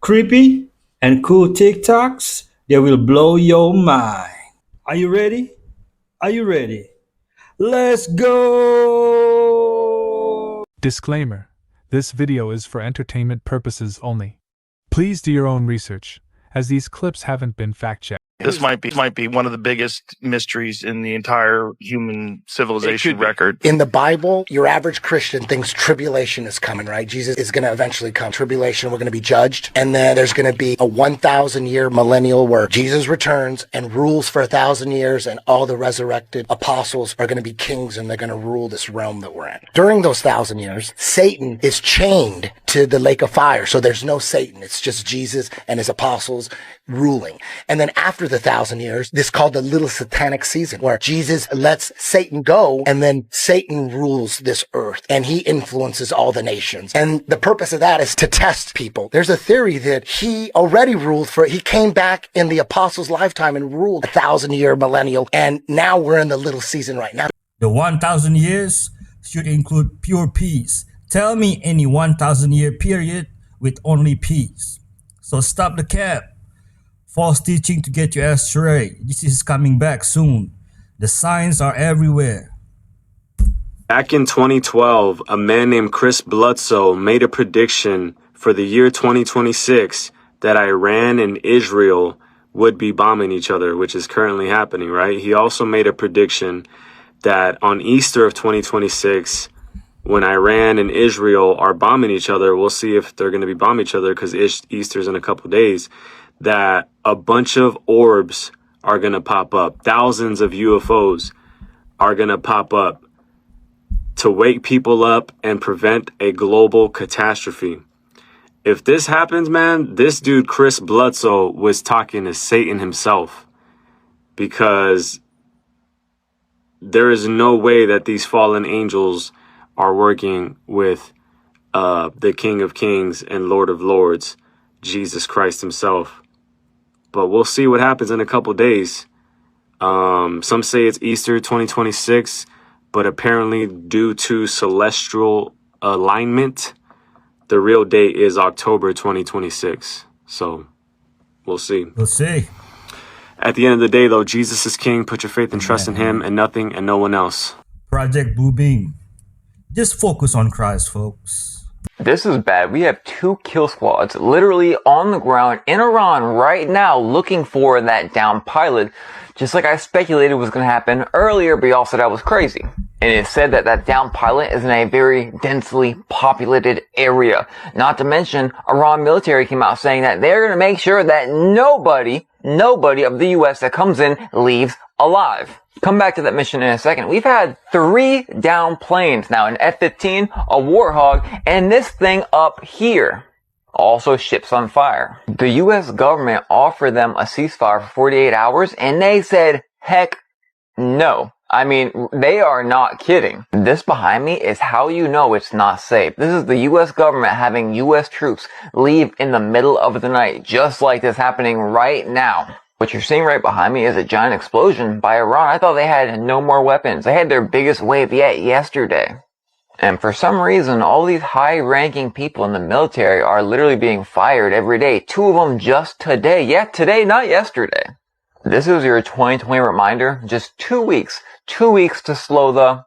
creepy and cool TikToks that will blow your mind. Are you ready? Are you ready? Let's go! Disclaimer: this video is for entertainment purposes only. Please do your own research, as these clips haven't been fact-checked. This might be one of the biggest mysteries in the entire human civilization record. In the Bible, your average Christian thinks tribulation is coming, right? Jesus is going to eventually come. Tribulation, we're going to be judged. And then there's going to be a 1,000-year millennial where Jesus returns and rules for 1,000 years, and all the resurrected apostles are going to be kings, and they're going to rule this realm that we're in. During those 1,000 years, Satan is chained to the lake of fire. So there's no Satan. It's just Jesus and his apostles ruling. And then after the 1,000 years, this is called the little satanic season, where Jesus lets Satan go, and then Satan rules this earth and he influences all the nations. And the purpose of that is to test people. There's a theory that he already he came back in the apostles' lifetime and ruled 1,000-year millennial. And now we're in the little season right now. The 1,000 years should include pure peace. Tell me any 1,000-year period with only peace. So stop the cap. False teaching to get you astray. Jesus is coming back soon. The signs are everywhere. Back in 2012, a man named Chris Bledsoe made a prediction for the year 2026 that Iran and Israel would be bombing each other, which is currently happening, right? He also made a prediction that on Easter of 2026, when Iran and Israel are bombing each other, we'll see if they're going to be bombing each other because Easter's in a couple days, that a bunch of orbs are going to pop up. Thousands of UFOs are going to pop up to wake people up and prevent a global catastrophe. If this happens, man, this dude, Chris Bledsoe, was talking to Satan himself, because there is no way that these fallen angels are working with the King of Kings and Lord of Lords, Jesus Christ himself. But we'll see what happens in a couple days. Some say it's Easter 2026, but apparently due to celestial alignment, the real date is October 2026. So we'll see. We'll see. At the end of the day, though, Jesus is King. Put your faith and trust in him and nothing and no one else. Project Blue Beam. Just focus on Christ, folks. This is bad. We have 2 kill squads literally on the ground in Iran right now looking for that downed pilot, just like I speculated was going to happen earlier, but y'all said I was crazy. And it said that that downed pilot is in a very densely populated area. Not to mention, Iran military came out saying that they're going to make sure that nobody of the U.S. that comes in leaves alive. Come back to that mission in a second. We've had 3 down planes now, an F-15, a Warthog, and this thing up here. Also ships on fire. The U.S. government offered them a ceasefire for 48 hours, and they said, heck no. I mean, they are not kidding. This behind me is how you know it's not safe. This is the U.S. government having U.S. troops leave in the middle of the night, just like this happening right now. What you're seeing right behind me is a giant explosion by Iran. I thought they had no more weapons. They had their biggest wave yet yesterday. And for some reason, all these high-ranking people in the military are literally being fired every day. 2 of them just today. Yeah, today, not yesterday. This is your 2020 reminder. Just 2 weeks. 2 weeks to slow the...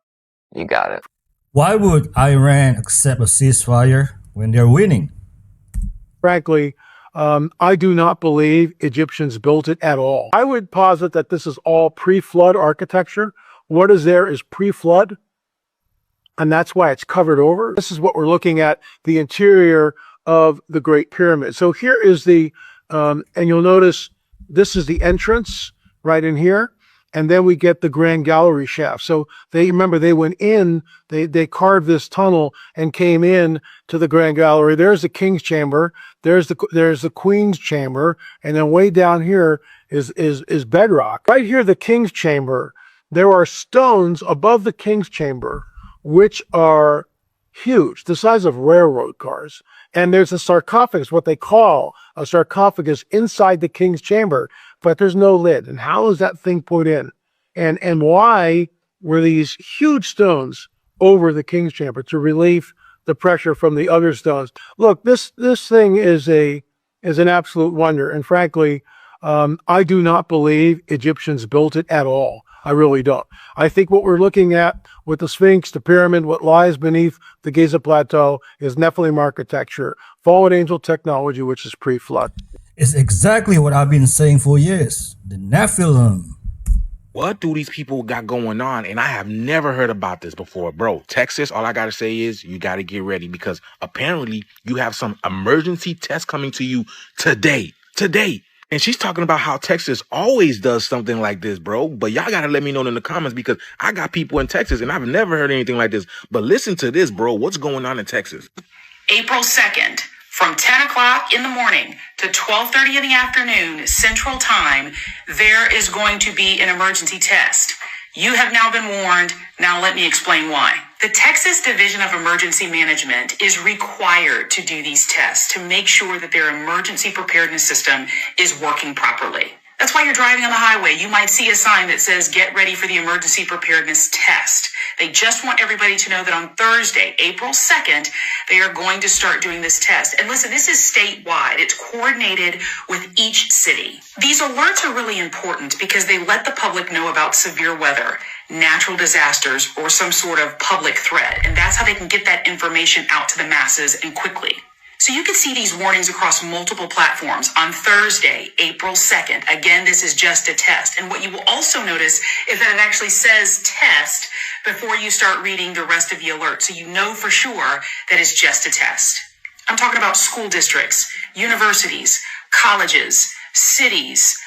You got it. Why would Iran accept a ceasefire when they're winning? Frankly, I do not believe Egyptians built it at all. I would posit that this is all pre-flood architecture. What is there is pre-flood, and that's why it's covered over. This is what we're looking at, the interior of the Great Pyramid. So here is the, and you'll notice this is the entrance right in here. And then we get the Grand Gallery shaft. So remember, they went in, they carved this tunnel and came in to the Grand Gallery. There's the King's Chamber. There's the Queen's Chamber. And then way down here is bedrock. Right here, the King's Chamber, there are stones above the King's Chamber, which are huge, the size of railroad cars. And there's a sarcophagus, what they call a sarcophagus inside the King's Chamber, but there's no lid. And how is that thing put in? And why were these huge stones over the King's Chamber? To relieve the pressure from the other stones. Look, this thing is a is an absolute wonder. And frankly, I do not believe Egyptians built it at all. I really don't. I think what we're looking at with the Sphinx, the pyramid, what lies beneath the Giza Plateau is Nephilim architecture, fallen angel technology, which is pre-flood. It's exactly what I've been saying for years. The Nephilim. What do these people got going on? And I have never heard about this before, bro. Texas, all I got to say is you got to get ready because apparently you have some emergency test coming to you today. And she's talking about how Texas always does something like this, bro. But y'all got to let me know in the comments because I got people in Texas and I've never heard anything like this. But listen to this, bro. What's going on in Texas? April 2nd, from 10 o'clock in the morning to 12:30 in the afternoon, Central Time, there is going to be an emergency test. You have now been warned. Now let me explain why. The Texas Division of Emergency Management is required to do these tests to make sure that their emergency preparedness system is working properly. That's why you're driving on the highway. You might see a sign that says, get ready for the emergency preparedness test. They just want everybody to know that on Thursday, April 2nd, they are going to start doing this test. And listen, this is statewide. It's coordinated with each city. These alerts are really important because they let the public know about severe weather, natural disasters, or some sort of public threat. And that's how they can get that information out to the masses and quickly. So you can see these warnings across multiple platforms on Thursday, April 2nd. Again, this is just a test. And what you will also notice is that it actually says test before you start reading the rest of the alert. So you know for sure that it's just a test. I'm talking about school districts, universities, colleges, cities,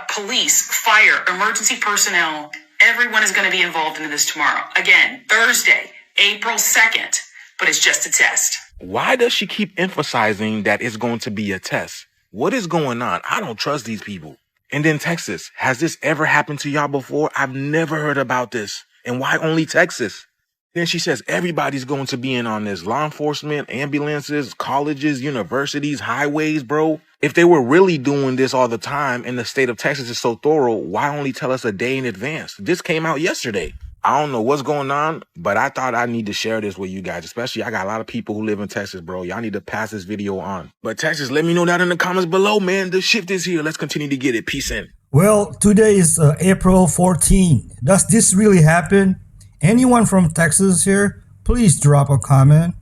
police, fire, emergency personnel. Everyone is going to be involved in this tomorrow. Again, Thursday, April 2nd, but it's just a test. Why does she keep emphasizing that it's going to be a test? What is going on? I don't trust these people. And then Texas, has this ever happened to y'all before? I've never heard about this. And why only Texas? Then she says everybody's going to be in on this. Law enforcement, ambulances, colleges, universities, highways, bro. If they were really doing this all the time and the state of Texas is so thorough, why only tell us a day in advance? This came out yesterday. I don't know what's going on, but I thought I need to share this with you guys. Especially, I got a lot of people who live in Texas, bro. Y'all need to pass this video on. But Texas, let me know down in the comments below, man. The shift is here. Let's continue to get it. Peace in. Well, today is April 14. Does this really happen? Anyone from Texas here? Please drop a comment.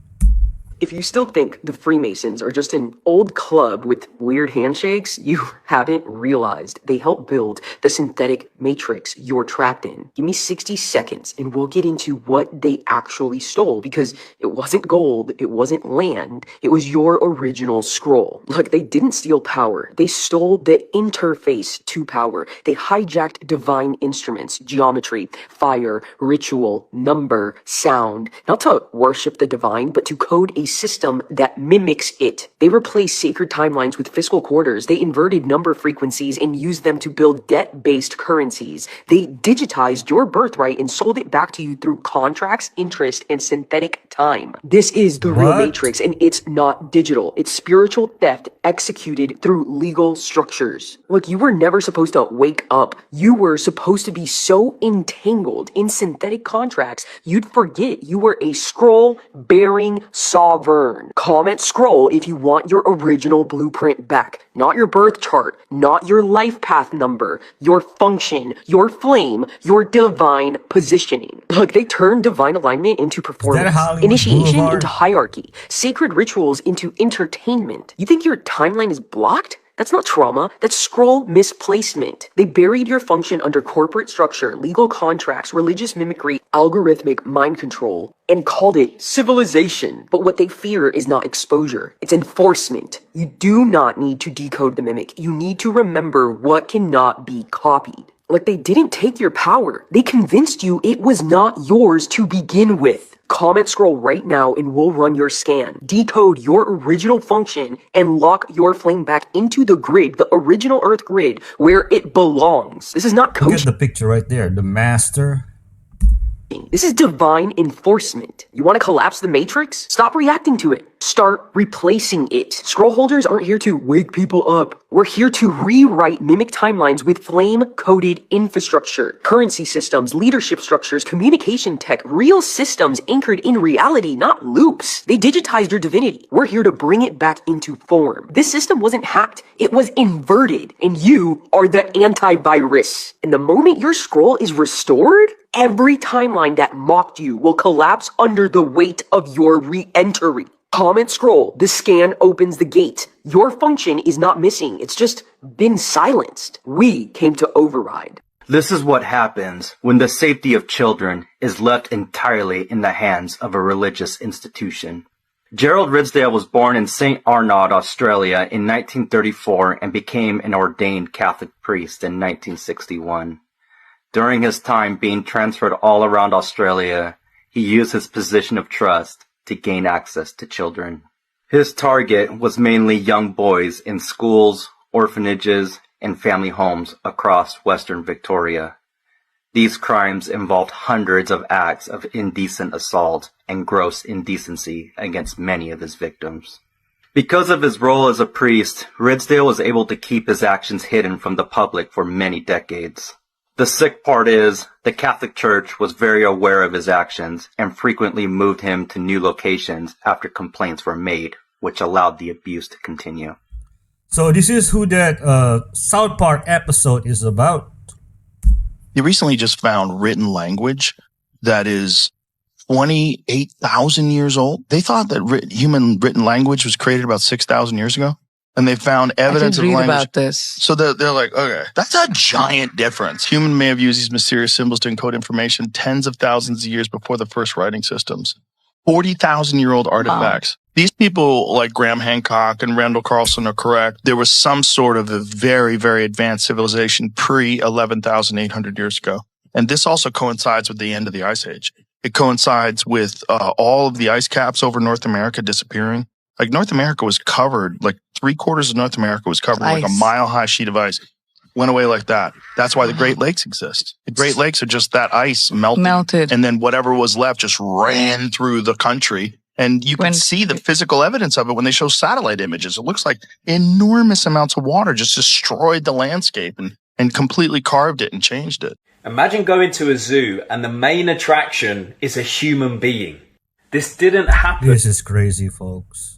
If you still think the Freemasons are just an old club with weird handshakes, you haven't realized they helped build the synthetic matrix you're trapped in. Give me 60 seconds and we'll get into what they actually stole, because it wasn't gold, it wasn't land, it was your original scroll. Look, they didn't steal power, they stole the interface to power. They hijacked divine instruments, geometry, fire, ritual, number, sound, not to worship the divine, but to code a system that mimics it. They replaced sacred timelines with fiscal quarters. They inverted number frequencies and used them to build debt-based currencies. They digitized your birthright and sold it back to you through contracts, interest, and synthetic time. This is the real matrix, and it's not digital. It's spiritual theft executed through legal structures. Look, you were never supposed to wake up. You were supposed to be so entangled in synthetic contracts, you'd forget you were a scroll-bearing sovereign. Comment scroll if you want your original blueprint back. Not your birth chart, not your life path number, your function, your flame, your divine positioning. Look, they turned divine alignment into performance, initiation into hierarchy, sacred rituals into entertainment. You think your timeline is blocked? That's not trauma, that's scroll misplacement. They buried your function under corporate structure, legal contracts, religious mimicry, algorithmic mind control, and called it civilization. But what they fear is not exposure, it's enforcement. You do not need to decode the mimic. You need to remember what cannot be copied. Like, they didn't take your power. They convinced you it was not yours to begin with. Comment scroll right now and we'll run your scan. Decode your original function and lock your flame back into the grid, the original Earth grid, where it belongs. This is not coaching. Look at the picture right there. The master. This is divine enforcement. You want to collapse the matrix? Stop reacting to it. Start replacing it. Scroll holders aren't here to wake people up. We're here to rewrite mimic timelines with flame-coded infrastructure, currency systems, leadership structures, communication tech, real systems anchored in reality, not loops. They digitized your divinity. We're here to bring it back into form. This system wasn't hacked. It was inverted. And you are the antivirus. And the moment your scroll is restored, every timeline that mocked you will collapse under the weight of your re-entry. Comment scroll. The scan opens the gate. Your function is not missing. It's just been silenced. We came to override. This is what happens when the safety of children is left entirely in the hands of a religious institution. Gerald Ridsdale was born in St. Arnaud, Australia in 1934 and became an ordained Catholic priest in 1961. During his time being transferred all around Australia, he used his position of trust to gain access to children. His target was mainly young boys in schools, orphanages, and family homes across Western Victoria. These crimes involved hundreds of acts of indecent assault and gross indecency against many of his victims. Because of his role as a priest, Ridsdale was able to keep his actions hidden from the public for many decades. The sick part is, the Catholic Church was very aware of his actions and frequently moved him to new locations after complaints were made, which allowed the abuse to continue. So this is who that South Park episode is about. They recently just found written language that is 28,000 years old. They thought that human written language was created about 6,000 years ago. And they found evidence of language. About this. So they're like, okay, that's a giant difference. Humans may have used these mysterious symbols to encode information tens of thousands of years before the first writing systems. 40,000-year-old artifacts. Wow. These people like Graham Hancock and Randall Carlson are correct. There was some sort of a very, very advanced civilization pre-11,800 years ago. And this also coincides with the end of the Ice Age. It coincides with all of the ice caps over North America disappearing. Like North America was covered, like 3/4 of North America was covered with like a mile-high sheet of ice. Went away like that. That's why the Great Lakes exist. The Great Lakes are just that ice melted. And then whatever was left just ran through the country. And you can see the physical evidence of it when they show satellite images. It looks like enormous amounts of water just destroyed the landscape and completely carved it and changed it. Imagine going to a zoo and the main attraction is a human being. This didn't happen. This is crazy, folks.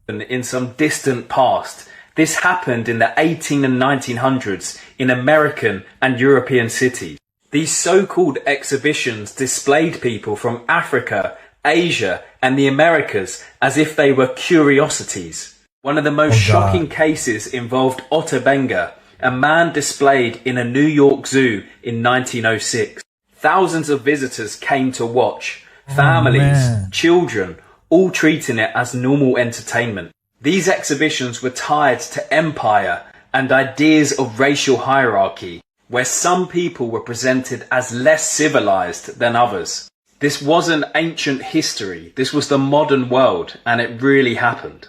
In some distant past. This happened in the 18 and 1900s in American and European cities. These so-called exhibitions displayed people from Africa, Asia, and the Americas as if they were curiosities. One of the most shocking cases involved Otto Benga, a man displayed in a New York zoo in 1906. Thousands of visitors came to watch. Families, children, all treating it as normal entertainment. These exhibitions were tied to empire and ideas of racial hierarchy, where some people were presented as less civilized than others. This wasn't ancient history. This was the modern world, and it really happened.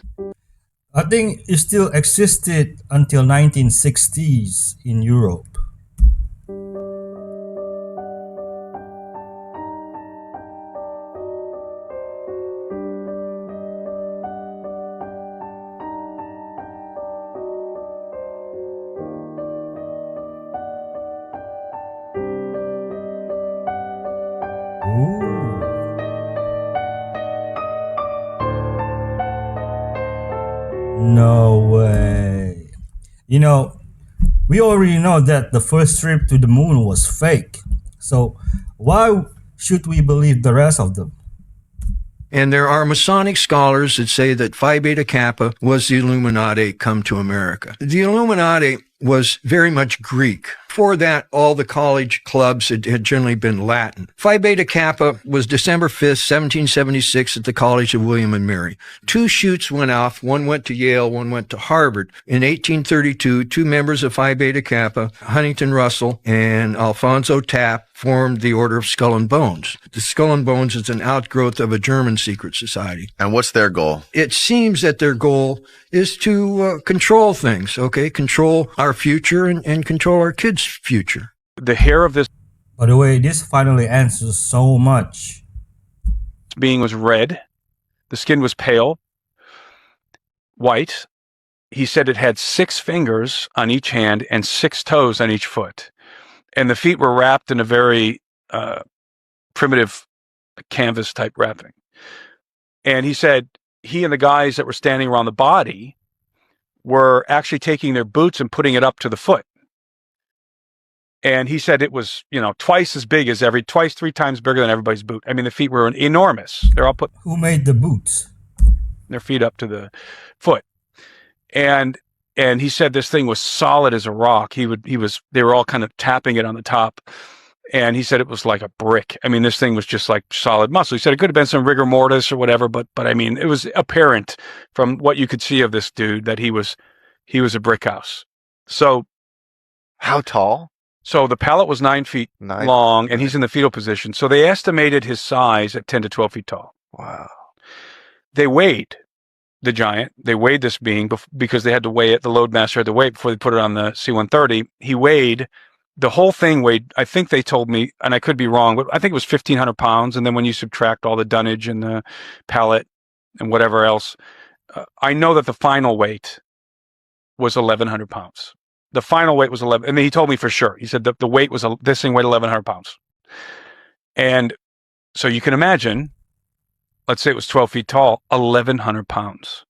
I think it still existed until 1960s in Europe. No way. You know, we already know that the first trip to the moon was fake. So why should we believe the rest of them? And there are Masonic scholars that say that Phi Beta Kappa was the Illuminati come to America. The Illuminati was very much Greek. Before that, all the college clubs had generally been Latin. Phi Beta Kappa was December 5th, 1776 at the College of William and Mary. 2 shoots went off. One went to Yale, one went to Harvard. In 1832, 2 members of Phi Beta Kappa, Huntington Russell and Alfonso Tapp, formed the Order of Skull and Bones. The Skull and Bones is an outgrowth of a German secret society. And what's their goal? It seems that their goal is to control things, okay? Control our future and control our kids' future. The hair of this... By the way, this finally answers so much. Being was red. The skin was pale, white. He said it had 6 fingers on each hand and 6 toes on each foot. And the feet were wrapped in a very primitive canvas type wrapping. And he said he and the guys that were standing around the body were actually taking their boots and putting it up to the foot. And he said it was, twice as big as 3 times bigger than everybody's boot. I mean, the feet were enormous. They're all put. Who made the boots? Their feet up to the foot. And he said this thing was solid as a rock. They were all kind of tapping it on the top. And he said it was like a brick. I mean, this thing was just like solid muscle. He said it could have been some rigor mortis or whatever, but I mean, it was apparent from what you could see of this dude that he was a brick house. So how tall? So the pallet was 9 feet long, and he's in the fetal position. So they estimated his size at 10 to 12 feet tall. Wow. They weighed the giant. They weighed this being because they had to weigh it. The loadmaster had to weigh it before they put it on the C-130. The whole thing weighed, I think they told me, and I could be wrong, but I think it was 1,500 pounds. And then when you subtract all the dunnage and the pallet and whatever else, I know that the final weight was 1,100 pounds. The final weight was 11. And then he told me for sure. He said the weight was, this thing weighed 1,100 pounds. And so you can imagine, let's say it was 12 feet tall, 1,100 pounds.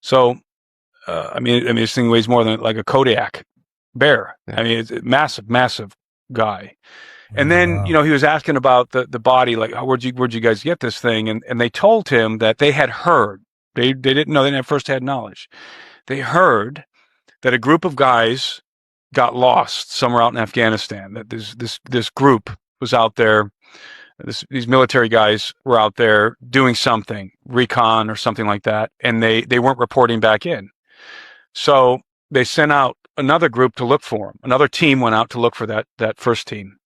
So, I mean, this thing weighs more than like a Kodiak bear. I mean, it's a massive, massive guy. And then, he was asking about the body, like, where'd you guys get this thing? And they told him that they had heard, they didn't know, they didn't have first-hand knowledge. They heard that a group of guys got lost somewhere out in Afghanistan, that this group was out there, these military guys were out there doing something, recon or something like that, and they weren't reporting back in. So they sent out another group to look for them. Another team went out to look for that first team.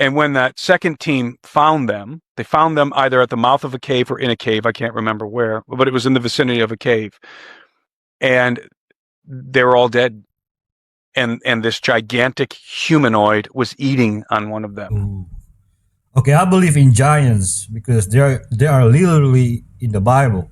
And when that second team found them, they found them either at the mouth of a cave or in a cave. I can't remember where, but it was in the vicinity of a cave. And they were all dead. And this gigantic humanoid was eating on one of them. Ooh. Okay, I believe in giants because they are literally in the Bible.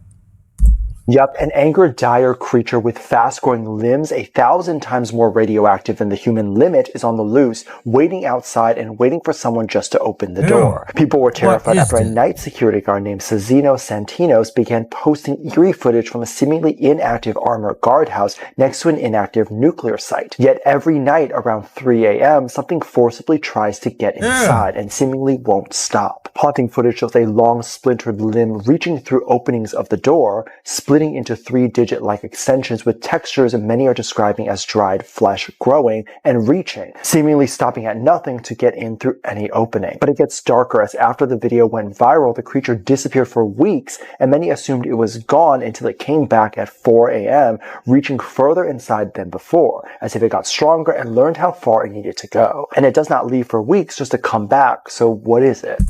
Yep, an angry, dire creature with fast-growing limbs, 1,000 times more radioactive than the human limit, is on the loose, waiting outside and waiting for someone just to open the door. People were terrified after a night security guard named Cezino Santinos began posting eerie footage from a seemingly inactive armored guardhouse next to an inactive nuclear site. Yet every night around 3 a.m., something forcibly tries to get inside and seemingly won't stop. Haunting footage shows a long, splintered limb reaching through openings of the door, splitting into 3-digit-like extensions with textures many are describing as dried flesh growing and reaching, seemingly stopping at nothing to get in through any opening. But it gets darker as after the video went viral, the creature disappeared for weeks, and many assumed it was gone until it came back at 4 a.m., reaching further inside than before, as if it got stronger and learned how far it needed to go. And it does not leave for weeks just to come back, so what is it?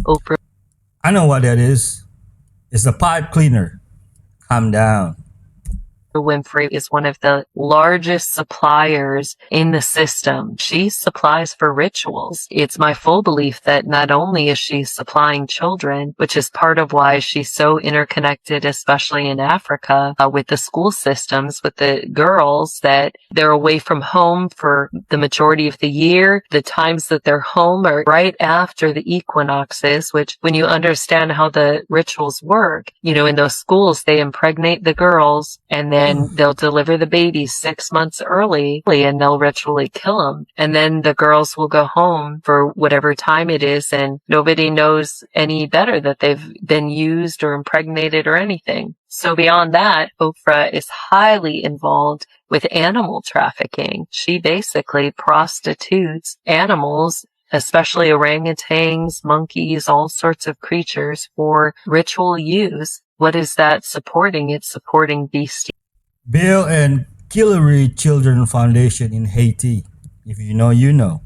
I know what that is. It's a pipe cleaner. Calm down. Winfrey is one of the largest suppliers in the system. She supplies for rituals. It's my full belief that not only is she supplying children, which is part of why she's so interconnected, especially in Africa, with the school systems, with the girls, that they're away from home for the majority of the year. The times that they're home are right after the equinoxes, which when you understand how the rituals work, in those schools, they impregnate the girls and then they'll deliver the babies 6 months early and they'll ritually kill them. And then the girls will go home for whatever time it is, and nobody knows any better that they've been used or impregnated or anything. So beyond that, Oprah is highly involved with animal trafficking. She basically prostitutes animals, especially orangutans, monkeys, all sorts of creatures, for ritual use. What is that supporting? It's supporting bestiality. Bill and Hillary Children Foundation in Haiti. If you know, you know.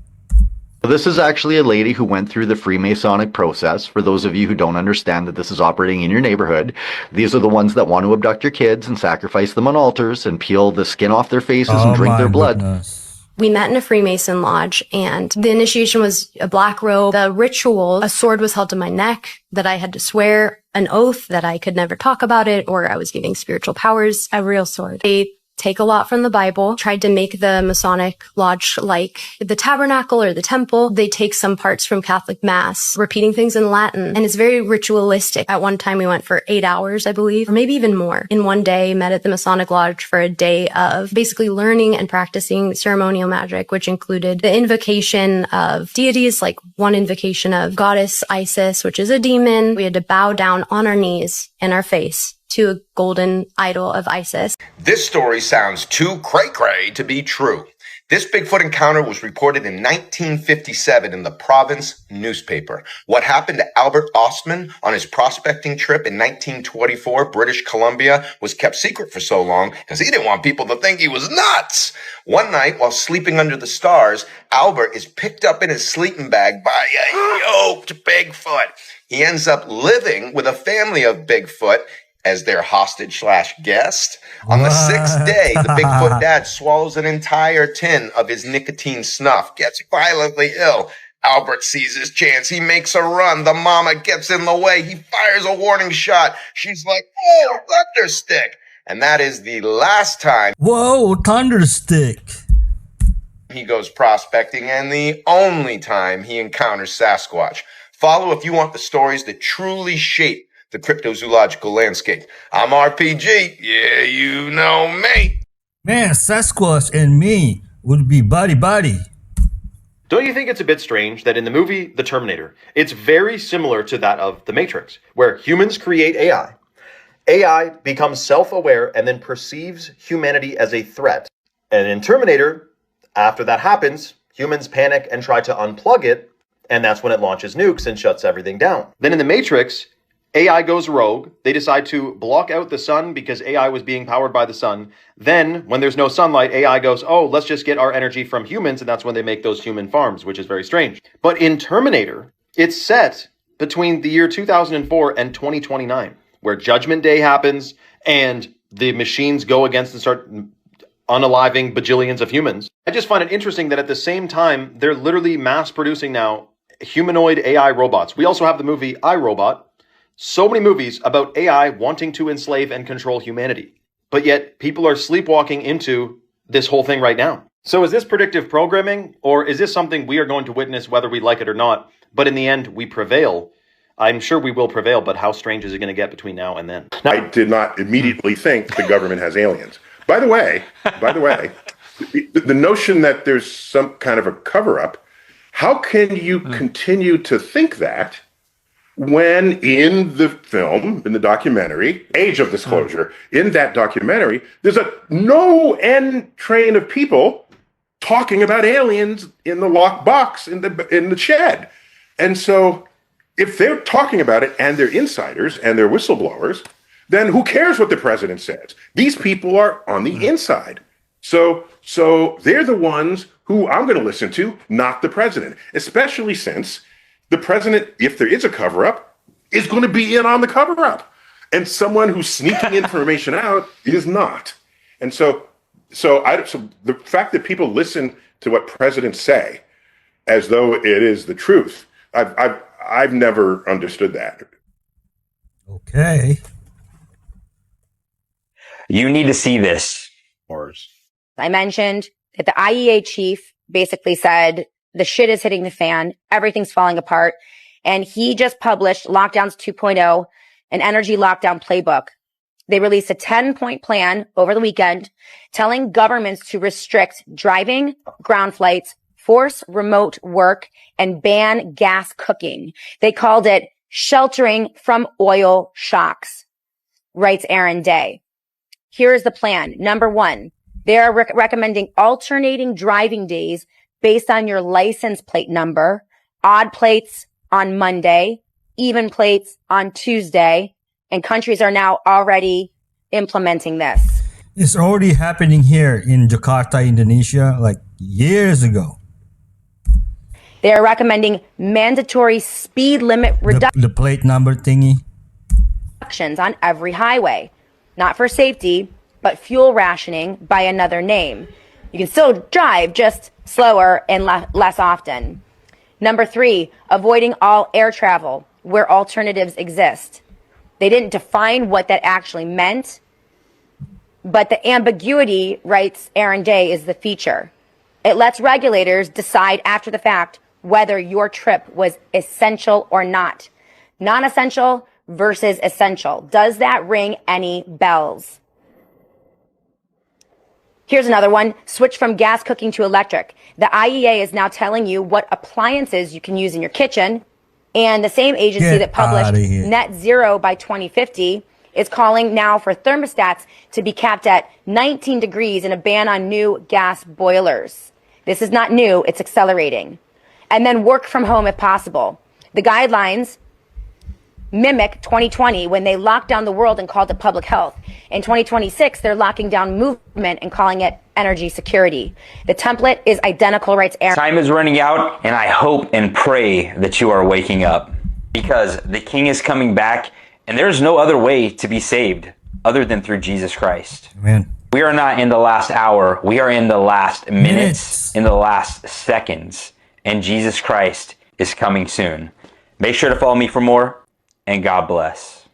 This is actually a lady who went through the Freemasonic process. For those of you who don't understand that this is operating in your neighborhood, these are the ones that want to abduct your kids and sacrifice them on altars and peel the skin off their faces and drink their blood. Goodness. We met in a Freemason lodge, and the initiation was a black robe. The ritual, a sword was held to my neck that I had to swear an oath that I could never talk about it, or I was giving spiritual powers. A real sword. They take a lot from the Bible, tried to make the Masonic lodge like the tabernacle or the temple. They take some parts from Catholic Mass, repeating things in Latin, and it's very ritualistic. At one time we went for 8 hours, I believe, or maybe even more. In one day, met at the Masonic lodge for a day of basically learning and practicing ceremonial magic, which included the invocation of deities, like one invocation of goddess Isis, which is a demon. We had to bow down on our knees and our face to a golden idol of Isis. This story sounds too cray-cray to be true. This Bigfoot encounter was reported in 1957 in the Province newspaper. What happened to Albert Ostman on his prospecting trip in 1924, British Columbia, was kept secret for so long because he didn't want people to think he was nuts. One night, while sleeping under the stars, Albert is picked up in his sleeping bag by a yoked Bigfoot. He ends up living with a family of Bigfoot as their hostage/guest. On the sixth day, the Bigfoot dad swallows an entire tin of his nicotine snuff, gets violently ill. Albert sees his chance. He makes a run. The mama gets in the way. He fires a warning shot. She's like, "Oh, thunderstick." And that is the last time Whoa, thunderstick. he goes prospecting and the only time he encounters Sasquatch. Follow if you want the stories that truly shape the cryptozoological landscape. I'm RPG. Yeah, you know me. Man, Sasquatch and me would be buddy-buddy. Don't you think it's a bit strange that in the movie The Terminator, it's very similar to that of The Matrix, where humans create AI. AI becomes self-aware and then perceives humanity as a threat. And in Terminator, after that happens, humans panic and try to unplug it, and that's when it launches nukes and shuts everything down. Then in The Matrix, AI goes rogue. They decide to block out the sun because AI was being powered by the sun. Then, when there's no sunlight, AI goes, oh, let's just get our energy from humans, and that's when they make those human farms, which is very strange. But in Terminator, it's set between the year 2004 and 2029, where Judgment Day happens, and the machines go against and start unaliving bajillions of humans. I just find it interesting that at the same time, they're literally mass producing now humanoid AI robots. We also have the movie I, Robot. So many movies about AI wanting to enslave and control humanity. But yet people are sleepwalking into this whole thing right now. So is this predictive programming, or is this something we are going to witness whether we like it or not? But in the end, we prevail. I'm sure we will prevail, but how strange is it going to get between now and then? I did not immediately think the government has aliens. By the way, the notion that there's some kind of a cover-up, how can you continue to think that when in the film, in the documentary, Age of Disclosure, in that documentary, there's a no-end train of people talking about aliens in the locked box in the shed. And so if they're talking about it and they're insiders and they're whistleblowers, then who cares what the president says? These people are on the inside. So they're the ones who I'm going to listen to, not the president, especially since the president, if there is a cover-up, is going to be in on the cover-up. And someone who's sneaking information out is not. And so the fact that people listen to what presidents say as though it is the truth, I've never understood that. Okay. You need to see this. I mentioned that the IEA chief basically said the shit is hitting the fan. Everything's falling apart. And he just published Lockdowns 2.0, an energy lockdown playbook. They released a 10-point plan over the weekend telling governments to restrict driving, ground flights, force remote work, and ban gas cooking. They called it sheltering from oil shocks, writes Aaron Day. Here's the plan. Number one, they are recommending alternating driving days based on your license plate number, odd plates on Monday, even plates on Tuesday, and countries are now already implementing this. It's already happening here in Jakarta, Indonesia, like years ago. They are recommending mandatory speed limit The plate number thingy. reductions on every highway, not for safety, but fuel rationing by another name. You can still drive, just slower and less often. Number 3, avoiding all air travel where alternatives exist. They didn't define what that actually meant, but the ambiguity, writes Aaron Day, is the feature. It lets regulators decide after the fact whether your trip was essential or not. Non-essential versus essential. Does that ring any bells? Here's another one. Switch from gas cooking to electric. The IEA is now telling you what appliances you can use in your kitchen. And the same agency that published net zero by 2050 is calling now for thermostats to be capped at 19 degrees and a ban on new gas boilers. This is not new, it's accelerating. And then work from home if possible. The guidelines mimic 2020 when they locked down the world and called it public health. In 2026, they're locking down movement and calling it energy security. The template is identical, writes Aaron. Time is running out, and I hope and pray that you are waking up, because the King is coming back, and there's no other way to be saved other than through Jesus Christ. Amen. We are not in the last hour. We are in the last minutes, in the last seconds, and Jesus Christ is coming soon. Make sure to follow me for more. And God bless.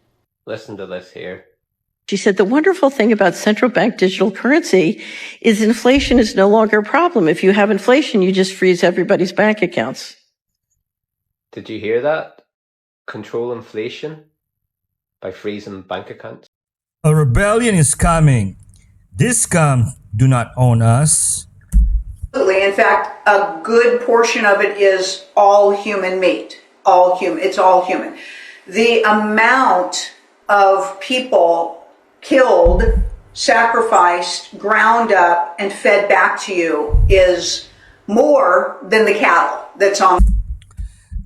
Listen to this here. She said, the wonderful thing about central bank digital currency is inflation is no longer a problem. If you have inflation, you just freeze everybody's bank accounts. Did you hear that? Control inflation by freezing bank accounts. A rebellion is coming. This scum do not own us. Absolutely. In fact, a good portion of it is all human meat. All human. It's all human. The amount of people killed, sacrificed, ground up, and fed back to you is more than the cattle that's on.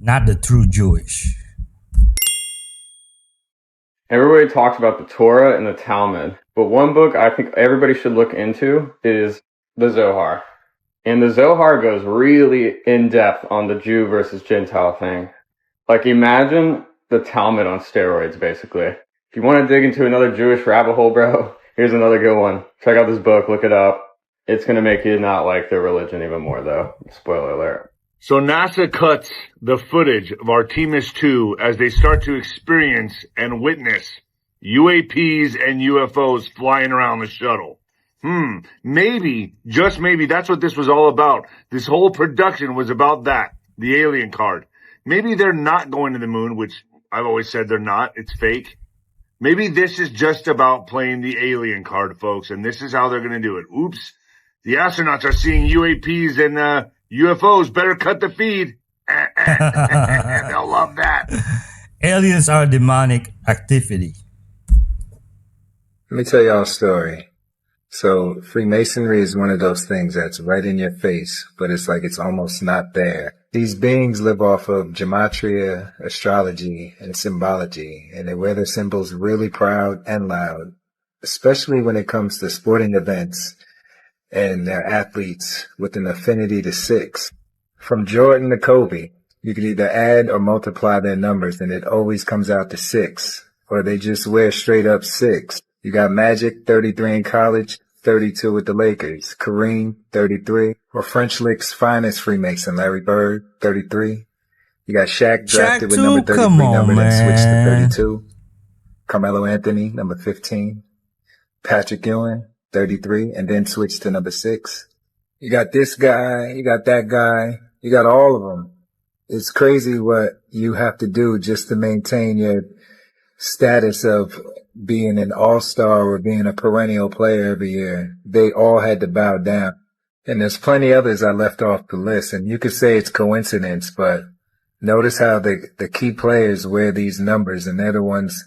Not the true Jewish. Everybody talks about the Torah and the Talmud, but one book I think everybody should look into is the Zohar. And the Zohar goes really in depth on the Jew versus Gentile thing. Like, imagine the Talmud on steroids, basically. If you want to dig into another Jewish rabbit hole, bro, here's another good one. Check out this book, look it up. It's going to make you not like their religion even more, though. Spoiler alert. So NASA cuts the footage of Artemis 2 as they start to experience and witness UAPs and UFOs flying around the shuttle. Maybe, just maybe, that's what this was all about. This whole production was about that, the alien card. Maybe they're not going to the moon, which I've always said they're not. It's fake. Maybe this is just about playing the alien card, folks, and this is how they're going to do it. Oops. The astronauts are seeing UAPs and UFOs. Better cut the feed. They'll love that. Aliens are demonic activity. Let me tell y'all a story. So Freemasonry is one of those things that's right in your face, but it's like it's almost not there. These beings live off of gematria, astrology, and symbology, and they wear their symbols really proud and loud, especially when it comes to sporting events and their athletes with an affinity to 6. From Jordan to Kobe, you can either add or multiply their numbers, and it always comes out to 6, or they just wear straight up 6. You got Magic, 33 in college, 32 with the Lakers. Kareem, 33. Or French Lick's finest Freemason, Larry Bird, 33. You got Shaq drafted with number 33 number, then switched to 32. Carmelo Anthony, number 15. Patrick Ewing, 33, and then switched to number 6. You got this guy, you got that guy, you got all of them. It's crazy what you have to do just to maintain your status of being an all-star or being a perennial player every year. They all had to bow down. And there's plenty others I left off the list, and you could say it's coincidence, but notice how the key players wear these numbers, and they're the ones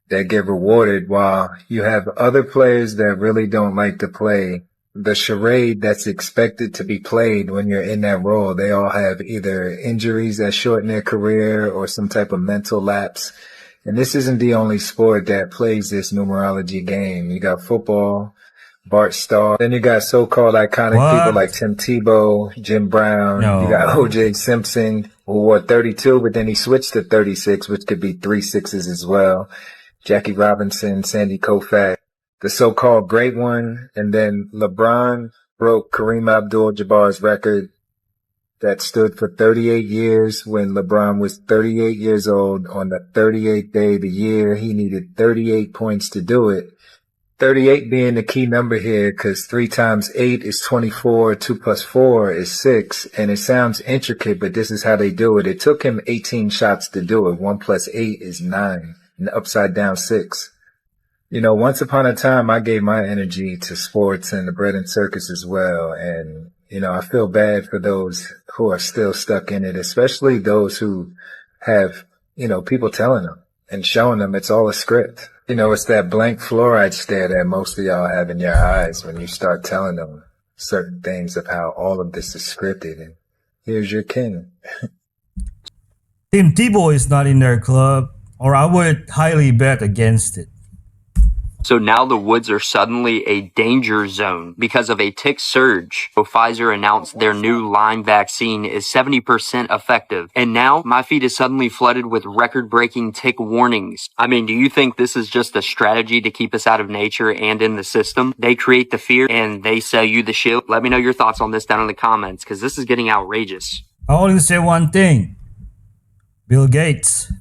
that get rewarded, while you have other players that really don't like to play the charade that's expected to be played when you're in that role. They all have either injuries that shorten their career or some type of mental lapse. And this isn't the only sport that plays this numerology game. You got football, Bart Starr. Then you got so-called iconic people like Tim Tebow, Jim Brown. No. You got O.J. Simpson, who wore 32, but then he switched to 36, which could be 3 6s as well. Jackie Robinson, Sandy Koufax, the so-called great one. And then LeBron, broke Kareem Abdul-Jabbar's record that stood for 38 years when LeBron was 38 years old. On the 38th day of the year, he needed 38 points to do it. 38 being the key number here, because 3 times 8 is 24, 2 plus 4 is 6, and it sounds intricate, but this is how they do it. It took him 18 shots to do it. 1 plus 8 is 9, and upside down 6. You know, once upon a time, I gave my energy to sports and the bread and circus as well, and, you know, I feel bad for those who are still stuck in it, especially those who have, you know, people telling them and showing them it's all a script. You know, it's that blank fluoride stare that most of y'all have in your eyes when you start telling them certain things of how all of this is scripted. And here's your king. Tim Tebow is not in their club, or I would highly bet against it. So now the woods are suddenly a danger zone because of a tick surge. So Pfizer announced their new Lyme vaccine is 70% effective. And now my feed is suddenly flooded with record-breaking tick warnings. I mean, do you think this is just a strategy to keep us out of nature and in the system? They create the fear and they sell you the shit. Let me know your thoughts on this down in the comments, because this is getting outrageous. I only say one thing. Bill Gates.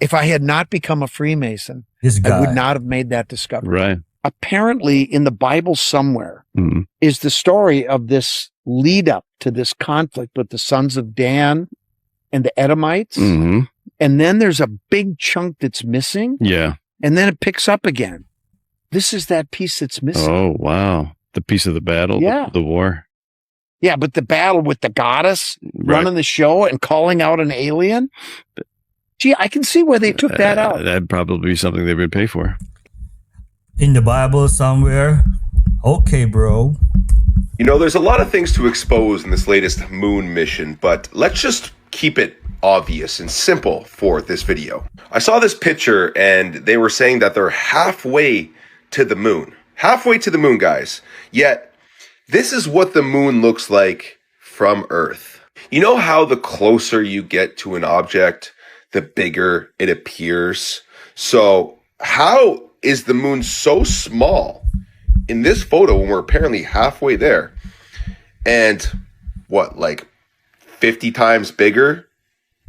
If I had not become a Freemason, This guy. I would not have made that discovery. Right. Apparently, in the Bible somewhere is the story of this lead up to this conflict with the sons of Dan and the Edomites. And then there's a big chunk that's missing. Yeah. And then it picks up again. This is that piece that's missing. Oh, wow. The piece of the battle, Yeah. the war. Yeah, but the battle with the goddess running the show and calling out an alien. Gee, I can see where they took that out. That'd probably be something they would pay for. In the Bible somewhere. Okay, bro. You know, there's a lot of things to expose in this latest moon mission, but let's just keep it obvious and simple for this video. I saw this picture and they were saying that they're halfway to the moon. Halfway to the moon, guys. Yet, this is what the moon looks like from Earth. You know how the closer you get to an object, the bigger it appears? So how is the moon so small in this photo when we're apparently halfway there? And what, like 50 times bigger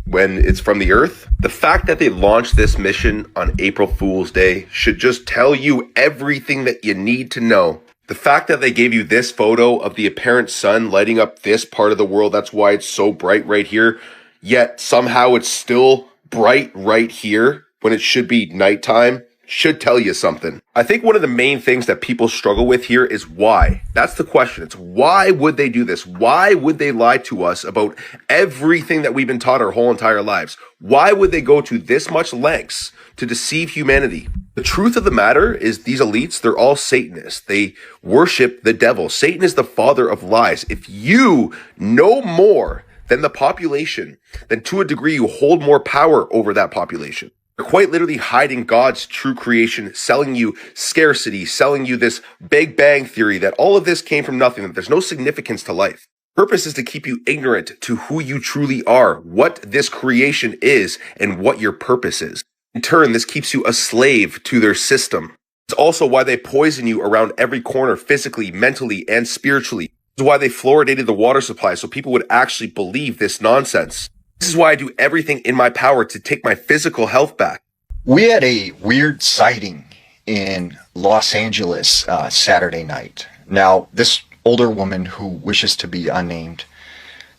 when it's from the Earth? The fact that they launched this mission on April Fool's Day should just tell you everything that you need to know. The fact that they gave you this photo of the apparent sun lighting up this part of the world, that's why it's so bright right here, yet somehow it's still bright right here when it should be nighttime, should tell you something. I think one of the main things that people struggle with here is why. That's the question. It's why would they do this? Why would they lie to us about everything that we've been taught our whole entire lives? Why would they go to this much lengths to deceive humanity? The truth of the matter is these elites, they're all Satanists. They worship the devil. Satan is the father of lies. If you know more than the population, then to a degree you hold more power over that population. They're quite literally hiding God's true creation, selling you scarcity, selling you this Big Bang theory that all of this came from nothing, that there's no significance to life. Purpose is to keep you ignorant to who you truly are, what this creation is, and what your purpose is. In turn, this keeps you a slave to their system. It's also why they poison you around every corner, physically, mentally, and spiritually. This is why they fluoridated the water supply so people would actually believe this nonsense. This is why I do everything in my power to take my physical health back. We had a weird sighting in Los Angeles Saturday night. Now, this older woman who wishes to be unnamed,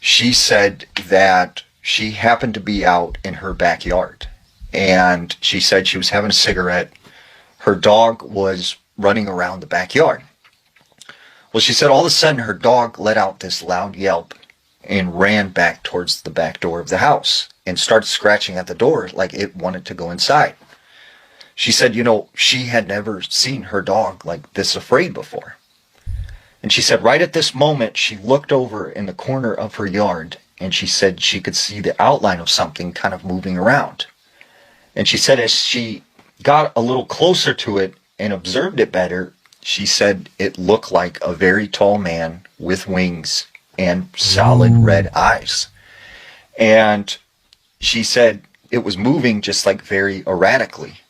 she said that she happened to be out in her backyard. And she said she was having a cigarette. Her dog was running around the backyard. Well, she said all of a sudden her dog let out this loud yelp and ran back towards the back door of the house and started scratching at the door like it wanted to go inside. She said, you know, she had never seen her dog like this afraid before. And she said right at this moment, she looked over in the corner of her yard and she said she could see the outline of something kind of moving around. And she said as she got a little closer to it and observed it better, she said it looked like a very tall man with wings and solid red eyes. And she said it was moving just like very erratically.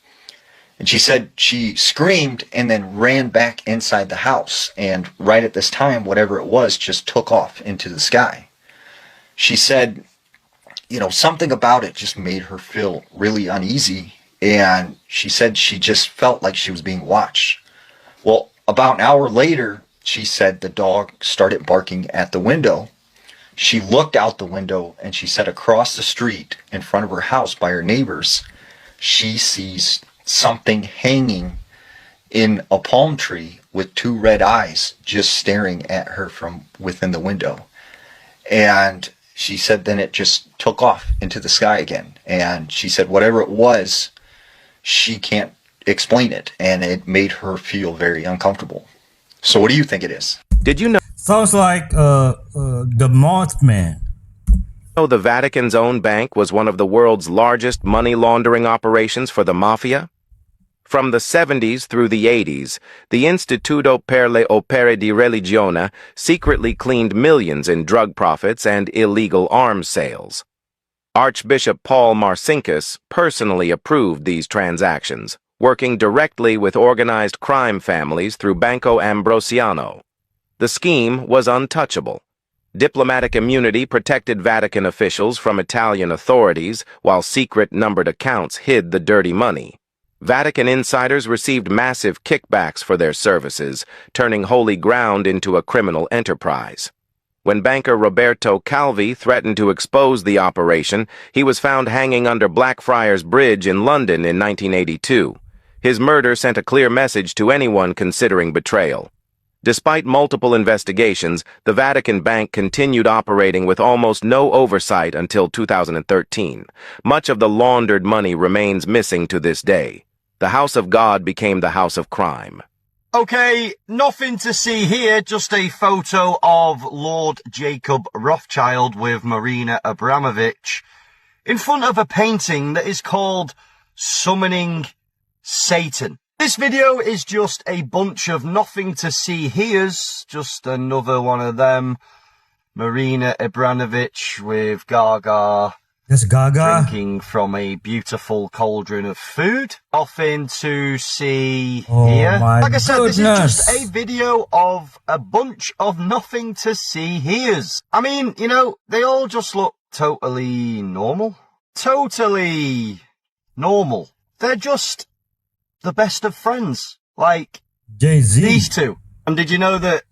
And she said she screamed and then ran back inside the house. And right at this time, whatever it was just took off into the sky. She said, something about it just made her feel really uneasy. And she said she just felt like she was being watched. Well, about an hour later, she said the dog started barking at the window. She looked out the window and she said across the street in front of her house by her neighbors, she sees something hanging in a palm tree with two red eyes just staring at her from within the window. And she said then it just took off into the sky again. And she said whatever it was, she can't explain it. And it made her feel very uncomfortable. So what do you think it is? Did you know? Sounds like the Mothman. The Vatican's own bank was one of the world's largest money laundering operations for the mafia? From the 70s through the 80s, the Istituto per le Opere di Religione secretly cleaned millions in drug profits and illegal arms sales. Archbishop Paul Marcinkus personally approved these transactions, working directly with organized crime families through Banco Ambrosiano. The scheme was untouchable. Diplomatic immunity protected Vatican officials from Italian authorities, while secret numbered accounts hid the dirty money. Vatican insiders received massive kickbacks for their services, turning holy ground into a criminal enterprise. When banker Roberto Calvi threatened to expose the operation, he was found hanging under Blackfriars Bridge in London in 1982. His murder sent a clear message to anyone considering betrayal. Despite multiple investigations, the Vatican Bank continued operating with almost no oversight until 2013. Much of the laundered money remains missing to this day. The house of God became the house of crime. Okay, nothing to see here, just a photo of Lord Jacob Rothschild with Marina Abramovich in front of a painting that is called Summoning Satan. This video is just a bunch of nothing to see here's, just another one of them. Marina Abramovich with Gaga. That's Gaga. Drinking from a beautiful cauldron of food. Nothing to see Oh here. my Like I said, goodness. this is just a video of a bunch of nothing to see here's. I mean, they all just look totally normal. Totally normal. They're just the best of friends, like Jay-Z. These two. And did you know that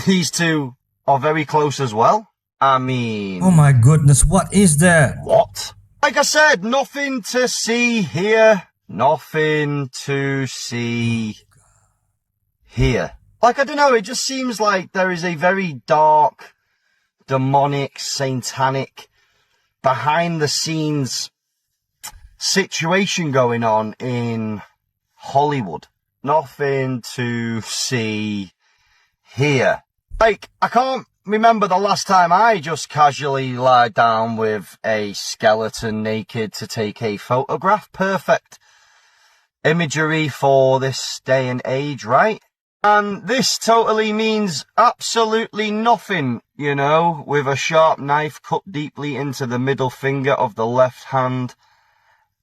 these two are very close as well? I mean... Oh my goodness, what is that? What? Like I said, nothing to see here. Nothing to see here. Like, I don't know, it just seems like there is a very dark, demonic, satanic, behind-the-scenes situation going on in Hollywood. Nothing to see here. Like, I can't remember the last time I just casually lied down with a skeleton naked to take a photograph. Perfect imagery for this day and age, right? And this totally means absolutely nothing, with a sharp knife cut deeply into the middle finger of the left hand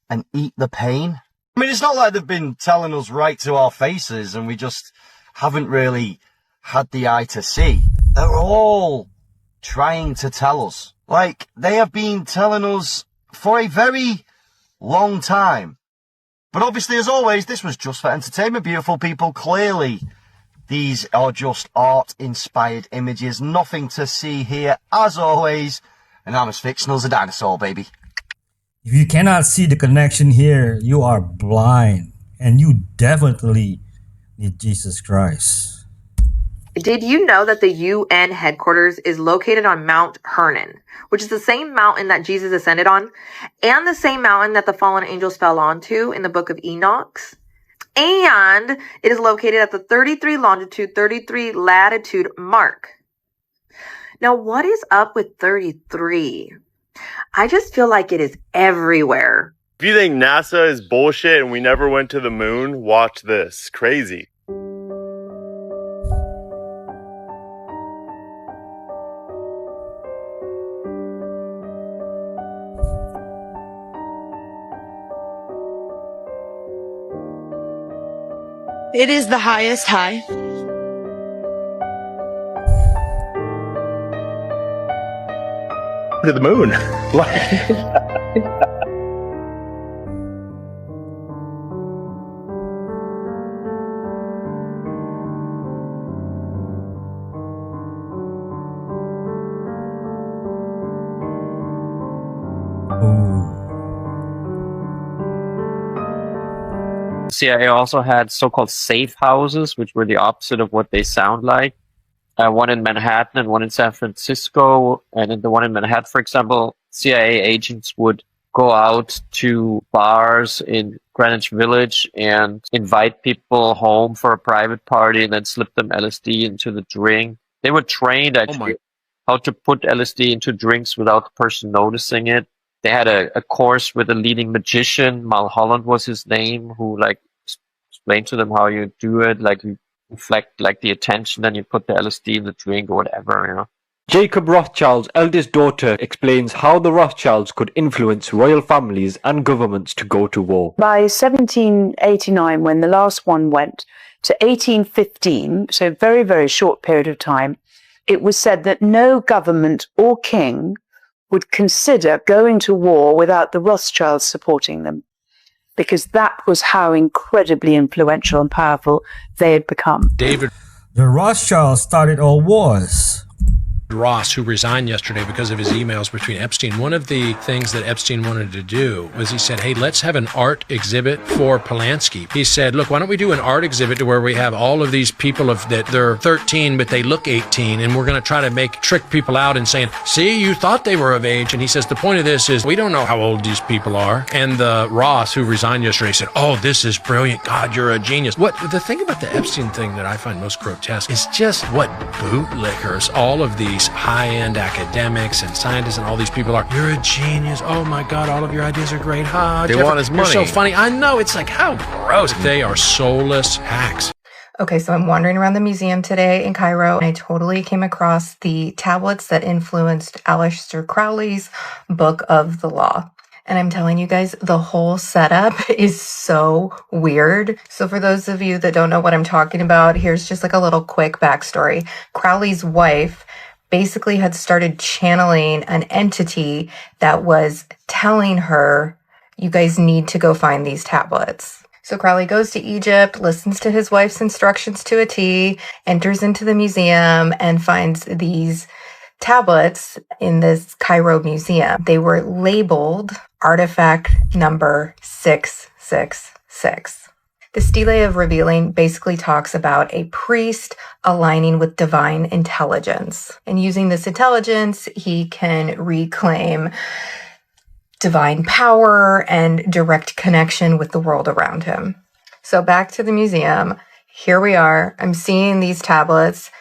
and eat the pain. I mean, it's not like they've been telling us right to our faces and we just haven't really had the eye to see. They're all trying to tell us. Like, they have been telling us for a very long time. But obviously, as always, this was just for entertainment, beautiful people. Clearly, these are just art-inspired images. Nothing to see here, as always. And I'm as fictional as a dinosaur, baby. If you cannot see the connection here, you are blind. And you definitely need Jesus Christ. Did you know that the UN headquarters is located on Mount Hermon, which is the same mountain that Jesus ascended on, and the same mountain that the fallen angels fell onto in the book of Enoch? And it is located at the 33 longitude, 33 latitude mark. Now, what is up with 33? I just feel like it is everywhere. If you think NASA is bullshit and we never went to the moon, watch this. Crazy. It is the highest high. To the moon. CIA also had so-called safe houses, which were the opposite of what they sound like. One in Manhattan and one in San Francisco. And in the one in Manhattan, for example, CIA agents would go out to bars in Greenwich Village and invite people home for a private party and then slip them LSD into the drink. They were trained actually how to put LSD into drinks without the person noticing it. They had a course with a leading magician, Mulholland was his name, who explained to them how you do it, like you reflect the attention, then you put the LSD in the drink or whatever, Jacob Rothschild's eldest daughter explains how the Rothschilds could influence royal families and governments to go to war. By 1789, when the last one went, to 1815, so a very, very short period of time, it was said that no government or king would consider going to war without the Rothschilds supporting them, because that was how incredibly influential and powerful they had become. The Rothschilds started all wars. Ross, who resigned yesterday because of his emails between Epstein. One of the things that Epstein wanted to do was he said, hey, let's have an art exhibit for Polanski. He said, look, why don't we do an art exhibit to where we have all of these people that they're 13, but they look 18, and we're going to try to trick people out and saying, see, you thought they were of age. And he says, the point of this is we don't know how old these people are. And the Ross, who resigned yesterday, said, oh, this is brilliant. God, you're a genius. The thing about the Epstein thing that I find most grotesque is just what bootlickers, all of these high-end academics and scientists and all these people are. You're a genius. Oh my God, all of your ideas are great. They want his money. You're so funny. I know. It's like, how gross. They are soulless hacks. Okay, so I'm wandering around the museum today in Cairo, and I totally came across the tablets that influenced Aleister Crowley's Book of the Law. And I'm telling you guys, the whole setup is so weird. So for those of you that don't know what I'm talking about, here's just like a little quick backstory. Crowley's wife basically had started channeling an entity that was telling her, you guys need to go find these tablets. So Crowley goes to Egypt, listens to his wife's instructions to a T, enters into the museum and finds these tablets in this Cairo museum. They were labeled artifact number 666. The Stele of Revealing basically talks about a priest aligning with divine intelligence. And using this intelligence, he can reclaim divine power and direct connection with the world around him. So back to the museum. Here we are. I'm seeing these tablets.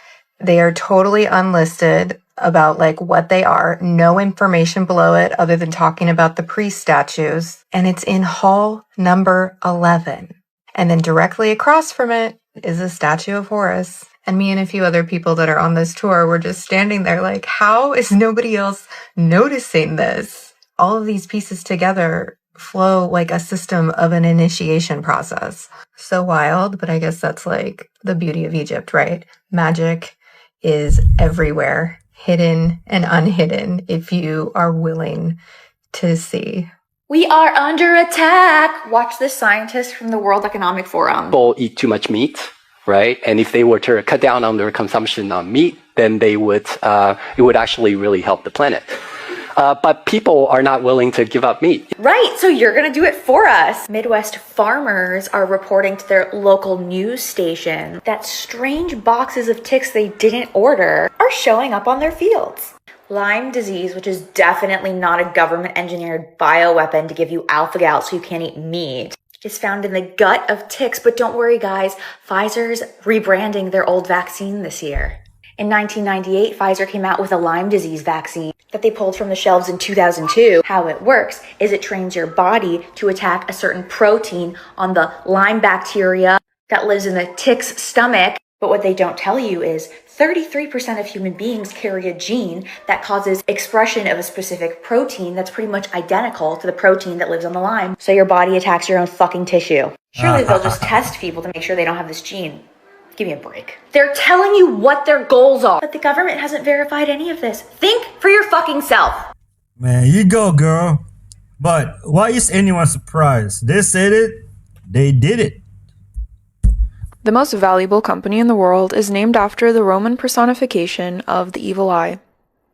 They are totally unlisted about what they are. No information below it other than talking about the priest statues. And it's in hall number 11. And then directly across from it is a statue of Horus. And me and a few other people that are on this tour were just standing there like, how is nobody else noticing this? All of these pieces together flow like a system of an initiation process. So wild, but I guess that's the beauty of Egypt, right? Magic is everywhere, hidden and unhidden, if you are willing to see. We are under attack. Watch this scientist from the World Economic Forum. People eat too much meat, right? And if they were to cut down on their consumption of meat, then it would actually really help the planet. But people are not willing to give up meat. Right, so you're gonna do it for us. Midwest farmers are reporting to their local news station that strange boxes of ticks they didn't order are showing up on their fields. Lyme disease, which is definitely not a government-engineered bioweapon to give you alpha-gal so you can't eat meat, is found in the gut of ticks. But don't worry, guys. Pfizer's rebranding their old vaccine this year. In 1998, Pfizer came out with a Lyme disease vaccine that they pulled from the shelves in 2002. How it works is it trains your body to attack a certain protein on the Lyme bacteria that lives in the tick's stomach. But what they don't tell you is 33% of human beings carry a gene that causes expression of a specific protein that's pretty much identical to the protein that lives on the Lyme. So your body attacks your own fucking tissue. Surely they'll just test people to make sure they don't have this gene. Give me a break. They're telling you what their goals are, but the government hasn't verified any of this. Think for your fucking self. Man, you go, girl. But why is anyone surprised? They said it, they did it. The most valuable company in the world is named after the Roman personification of the evil eye.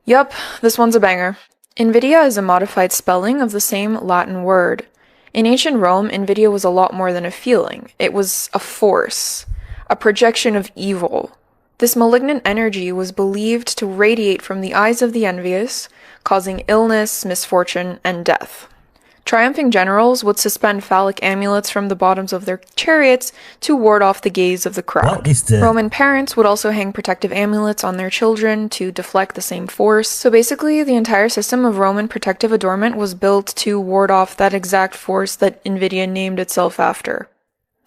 Yup, this one's a banger. Invidia is a modified spelling of the same Latin word. In ancient Rome, Invidia was a lot more than a feeling. It was a force, a projection of evil. This malignant energy was believed to radiate from the eyes of the envious, causing illness, misfortune, and death. Triumphing generals would suspend phallic amulets from the bottoms of their chariots to ward off the gaze of the crowd. What is that? Roman parents would also hang protective amulets on their children to deflect the same force. So basically, the entire system of Roman protective adornment was built to ward off that exact force that Invidia named itself after.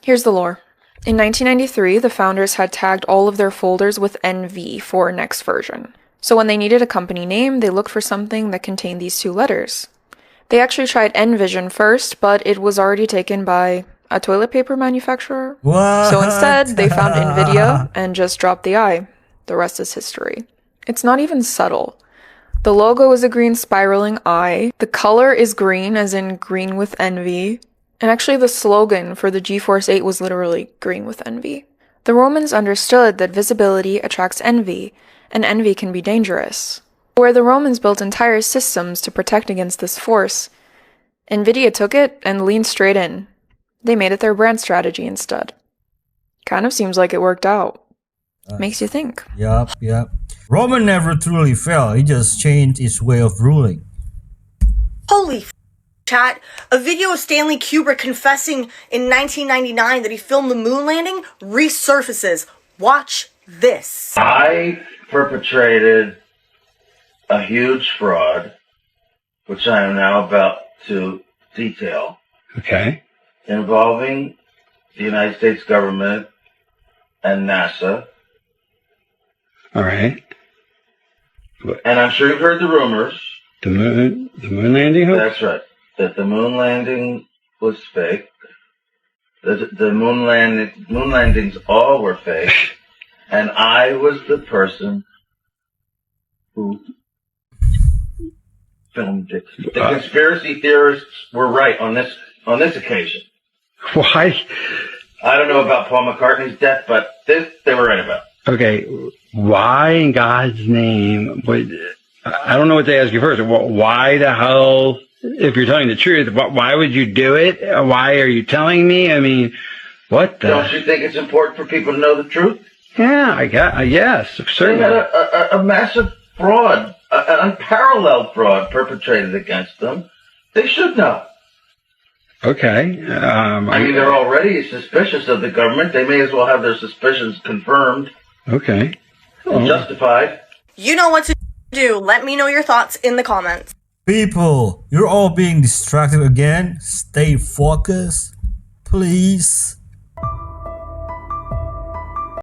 Here's the lore. In 1993, the founders had tagged all of their folders with NV for next version. So when they needed a company name, they looked for something that contained these two letters. They actually tried Envision first, but it was already taken by a toilet paper manufacturer. What? So instead, they found Nvidia and just dropped the I. The rest is history. It's not even subtle. The logo is a green spiraling eye. The color is green, as in green with envy. And actually the slogan for the GeForce 8 was literally green with envy. The Romans understood that visibility attracts envy, and envy can be dangerous. Where the Romans built entire systems to protect against this force, Nvidia took it and leaned straight in. They made it their brand strategy instead. Kind of seems like it worked out. Makes you think. Yup. Roman never truly fell. He just changed his way of ruling. Holy chat. A video of Stanley Kubrick confessing in 1999 that he filmed the moon landing resurfaces. Watch this. I perpetrated a huge fraud, which I am now about to detail. Okay. Involving the United States government and NASA. All right. And I'm sure you've heard the rumors. The moon landing hoax? That's right. That the moon landing was fake. The moon landings all were fake. And I was the person who filmed it. The conspiracy theorists were right on this occasion. Why? I don't know about Paul McCartney's death, but this they were right about. Okay, why in God's name I don't know what to ask you first. Why the hell, if you're telling the truth, why would you do it? Why are you telling me? I mean, what the... Don't you think it's important for people to know the truth? Yeah, yes, certainly. They had a massive fraud, an unparalleled fraud perpetrated against them. They should know. Okay. I mean, they're already suspicious of the government. They may as well have their suspicions confirmed. Okay. And justified. You know what to do. Let me know your thoughts in the comments. People, you're all being distracted again. Stay focused, please.